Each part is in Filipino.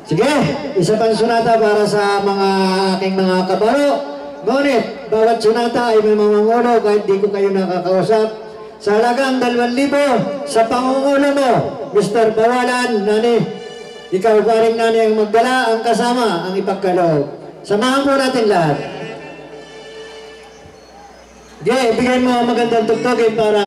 Sige, isa pang sonata para sa mga aking mga kabaro. Ngunit, bawat sonata ay may mamangulo kahit di ko kayo nakakausap. Sa halagang 2,000 sa pangungulo mo, Mr. Bawalan, Nani. Ikaw pa rin, Nani, ang magdala, ang kasama, ang ipagkaloob. Samahan po natin lahat. Sige, bigay mo ang magandang tugtugin para...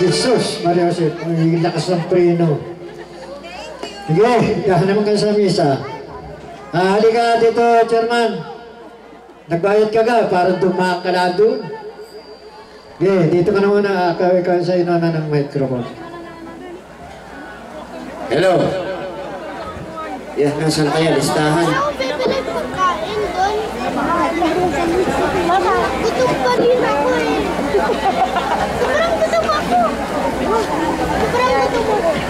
Jesus, Maria Jose, ang lakas ng preno. Sige, dahan naman ka sa misa. Halika dito, Chairman. Nagbayad ka ga, parang dumaan ka na doon. Sige, dito ka naman na, ikaw sa inuna ng microphone. Hello. Yan, nasan kaya listahan? Gutom pa rin ako eh. Sobrang gutom ako. Sobrang gutom ako.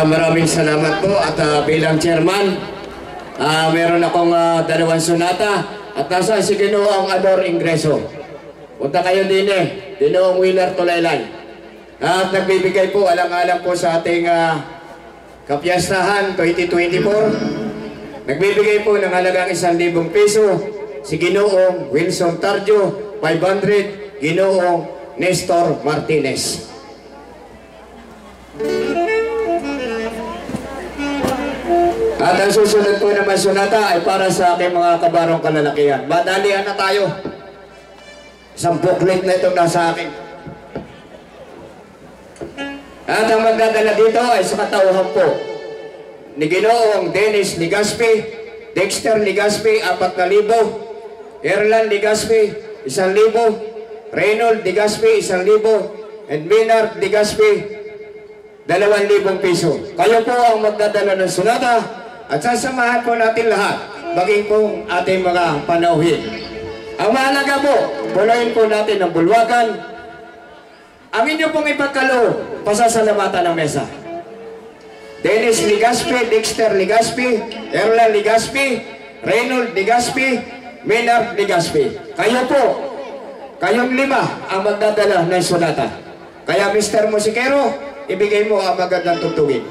Maraming salamat po at bilang chairman, meron akong 2 sonata at nasa si Ginoong Ador Ingreso. Punta kayo din Ginoong Wheeler Tulaylay. At nagbibigay po alang-alang po sa ating kapiyastahan 2024. Nagbibigay po ng halagang 1,000 piso si Ginoong Wilson Tarjo, 500 Ginoong Nestor Martinez. At ang susunod po naman sonata ay para sa aking mga kabarong kalalakihan. Madalian na tayo. Isang booklet na itong nasa akin. At ang magdadala dito ay sa katauhan po ni Ginoong Dennis Ligaspi, Dexter Ligaspi, 4,000, Erlan Ligaspi, 1,000, Reynold Ligaspi, 1,000, and Minard Ligaspi, 2,000 piso. Kayo po ang magdadala ng sonata at sasamahan po natin lahat, maging po ating mga panauhin. Ang mahalaga po, punuin po natin ang bulwagan. Ang inyo pong ipagkaloob, pasasalamatan ng mesa. Dennis Ligaspi, Dexter Ligaspi, Erlan Ligaspi, Reynold Ligaspi, Minard Ligaspi. Kayo po, kayong 5 ang magdadala ng sonata. Kaya Mr. Musikero, ibigay mo ang magandang tugtugin.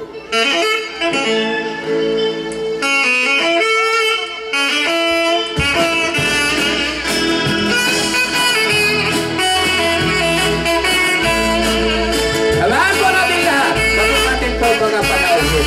Salamat po natin lahat. Bago natin po mga panauhin.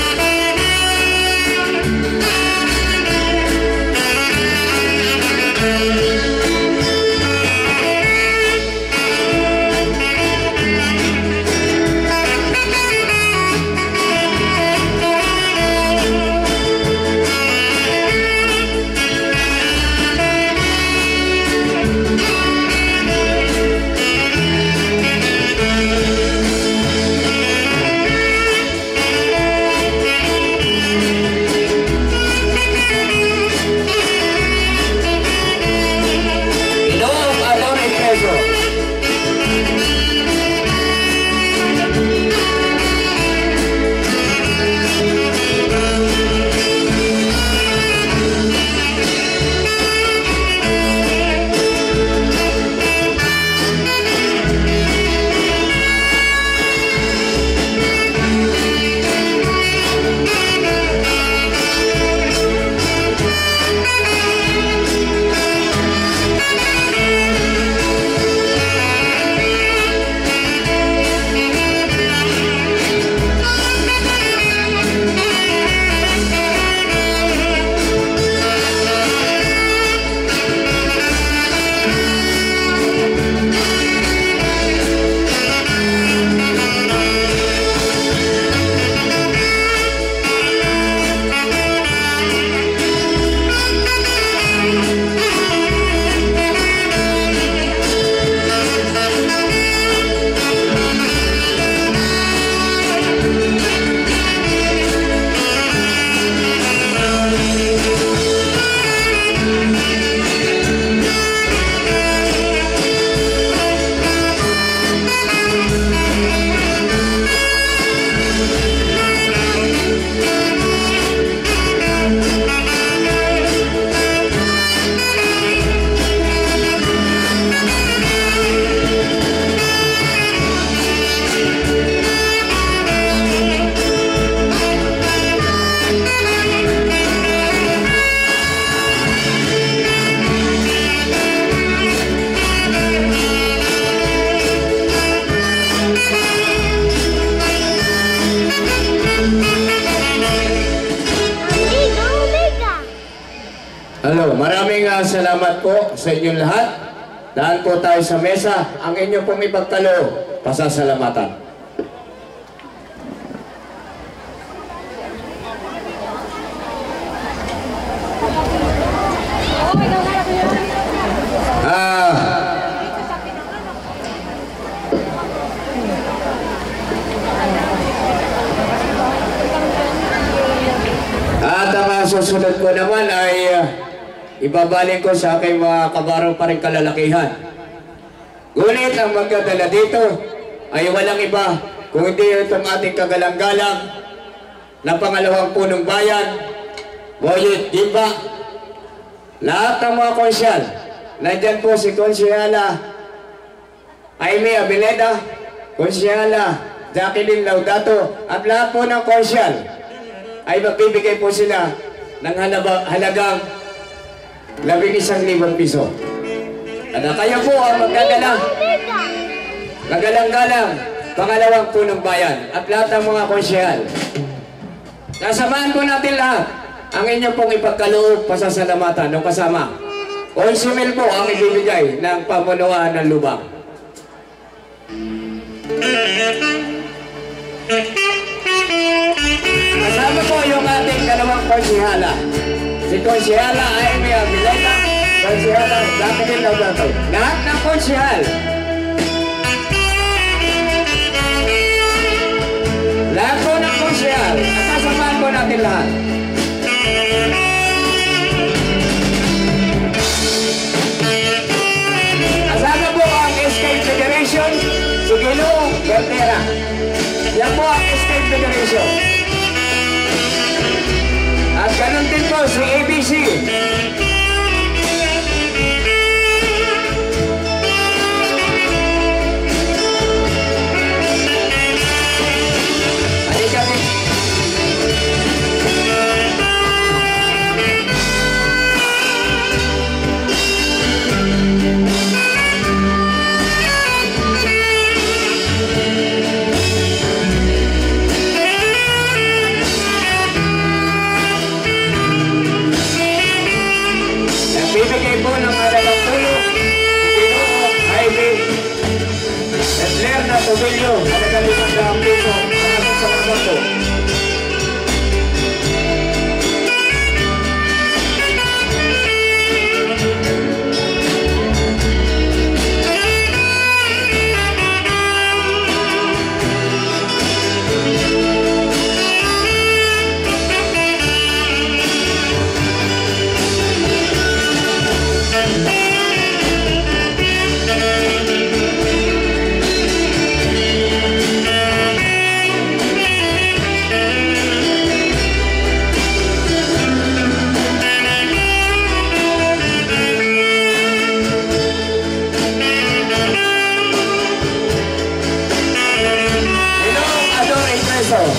salamat po sa inyong lahat. Daan po tayo sa mesa. Ang inyo pong ipagkaloob, pasasalamatan. At ang susunod ko naman ay ibabaling ko sa aking mga kabaro pa rin kalalakihan. Ngunit ang magdadala dito ay walang iba kung hindi itong ating kagalang-galang na pangalawang punong bayan, Boyet Gimba. Lahat ng mga konsyal, nandyan po si Konsyala Aimee Abileda, Konsyala Jacqueline Laudato, at lahat po ng konsyal ay magbibigay po sila ng halagang 11,000 piso. At kayo po ang magdadala, kagalang-galang, pangalawang punong bayan at lahat ng mga konsyal. Kasamahan po natin lahat ang inyo pong ipagkaloob, pasasalamatan ng kasama. 11,000 po ang ibibigay ng pamunuan ng lubang. Kasama po yung ating dalawang konsyala. Si Konsyala Aimee Abileda, Konsyala Jacqueline Laudato. Lahat ng konsyal. Lahat po ng konsyal. At kasamahan po natin lahat. Kasama po ang Escape Federation, si Ginoong Bertera. Yan po ang Escape Federation. At ganun din po si ABC. Halika din. Bibigay po ng halagang tulong Ginoong Aimee Edler na Tobilyo, halagang 500 piso. Maraming salamat po.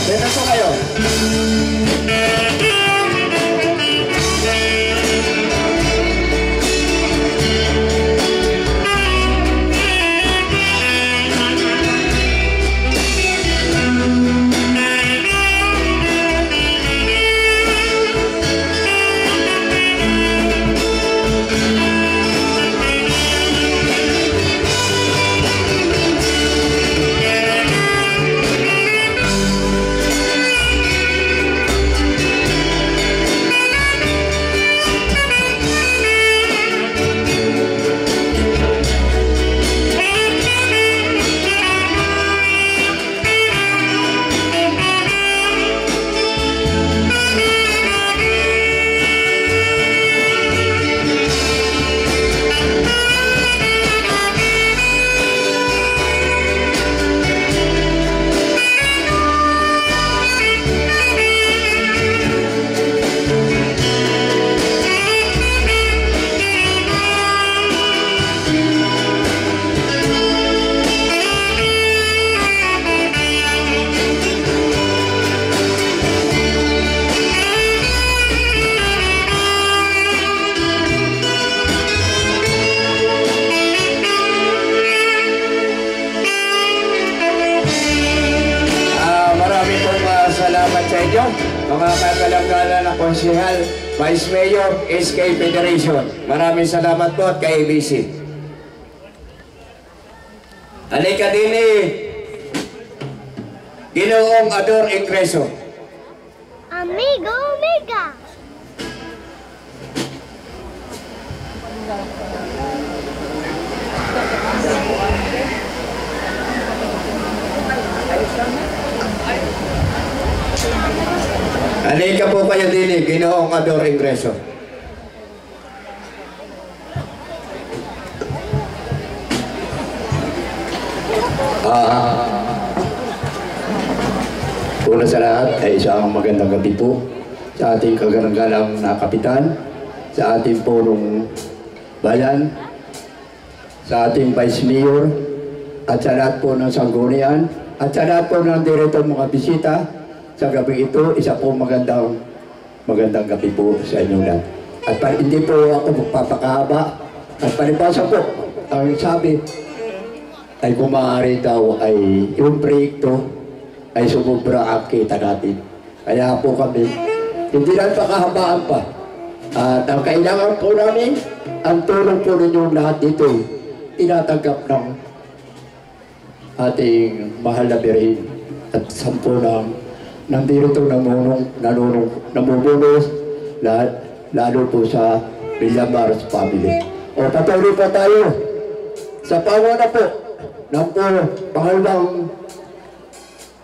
Dito po kayo. mga kagalang-gala na konsehal, Vice Mayor, SK Federation. Maraming salamat po at kay ABC. Halika din Ginoong Ador Ingreso. Amigo Omega. Halika po kayo din Ginoong Ador Ingreso. Una sa lahat ay isang magandang gabi po sa ating kagalang-galang na kapitan, sa ating punong bayan, sa ating Vice Mayor, at sa lahat po ng sanggunian, at sa lahat po ng direktor mga bisita. Sa gabi ito, isa po magandang gabi po sa inyo lahat. At hindi po ako magpapakahaba. At palibasa po, ang sabi ay kung maaari daw ay yung proyekto ay sumubra ang kita natin. Kaya po kami, hindi lang pakahabaan pa. At ang kailangan po namin, ang tulong po ninyong lahat dito, tinatanggap ng ating mahal na birin at sampo ng dito namumunos, lalo po sa Villamaros family. O patuloy pa tayo sa panguna po ng pangalawang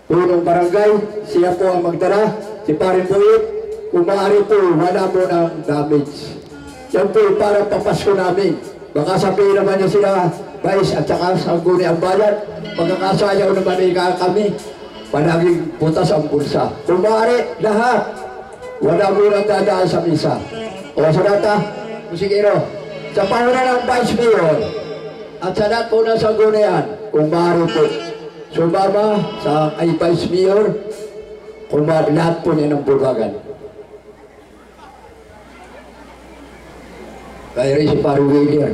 punong barangay. Siya po ang magdala, si Paring Buit. Kung maaari po, wala po ng damage. Yan po para papasko namin. Baka sabihin naman niya sila, Vice at saka sangguni ang bayan, magkakasayaw naman kami. Palaging butas ang bulsa. Kung maaari, lahat, wala mo nang dadaan sa misa. O sa data, musikero, sa panguna ng Vice Mayor, at sa lahat po ng sanggunian, kung maaari po, sumama sa ay Vice Mayor, kung lahat po niya ng bulwagan. Kaya rin si Paring William.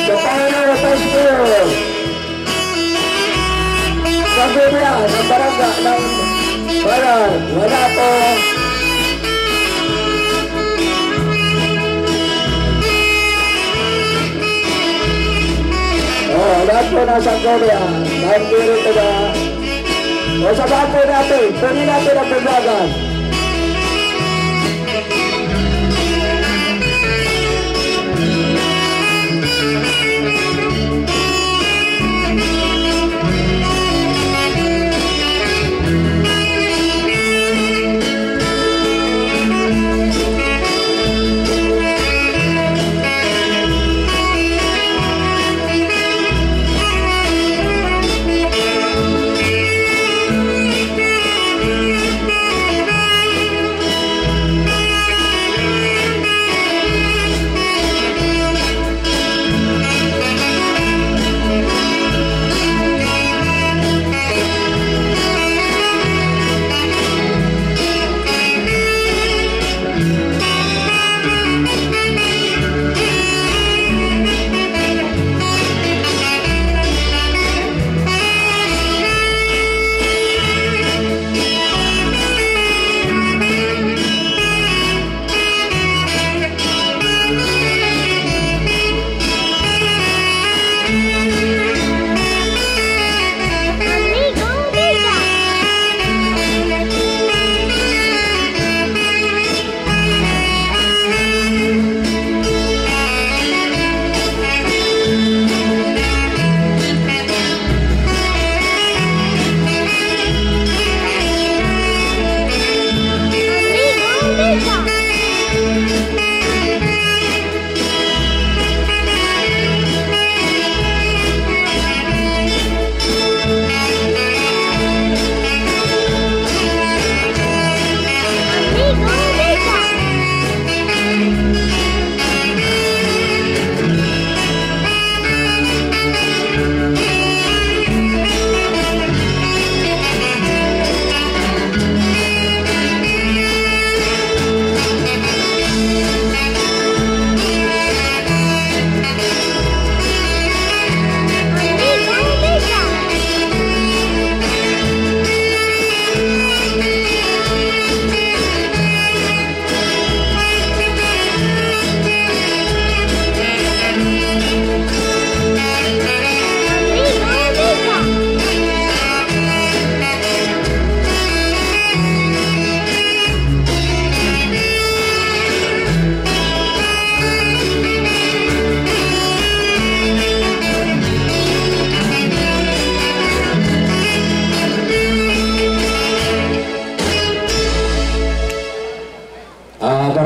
Sa panguna ng Vice Mayor, sanggunian ng barangay ng bayan, wala po. Lahat po ng sanggunian, lahat po rito na. O sabahan po natin, kunin natin ang bulwagan.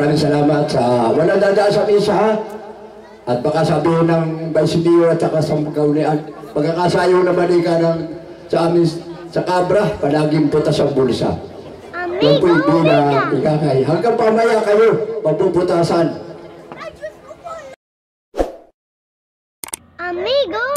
maraming salamat sa walang dadaan sa misa, ha? At baka sabihin ng Vice Mayor at saka sa kaunian, pagkakasayo na balikan ng sa amin sa Cabra, palaging putas ang bulsa. Yan po yung bilang ikakay. Hanggang pamaya kayo, mapuputasan. Amigo!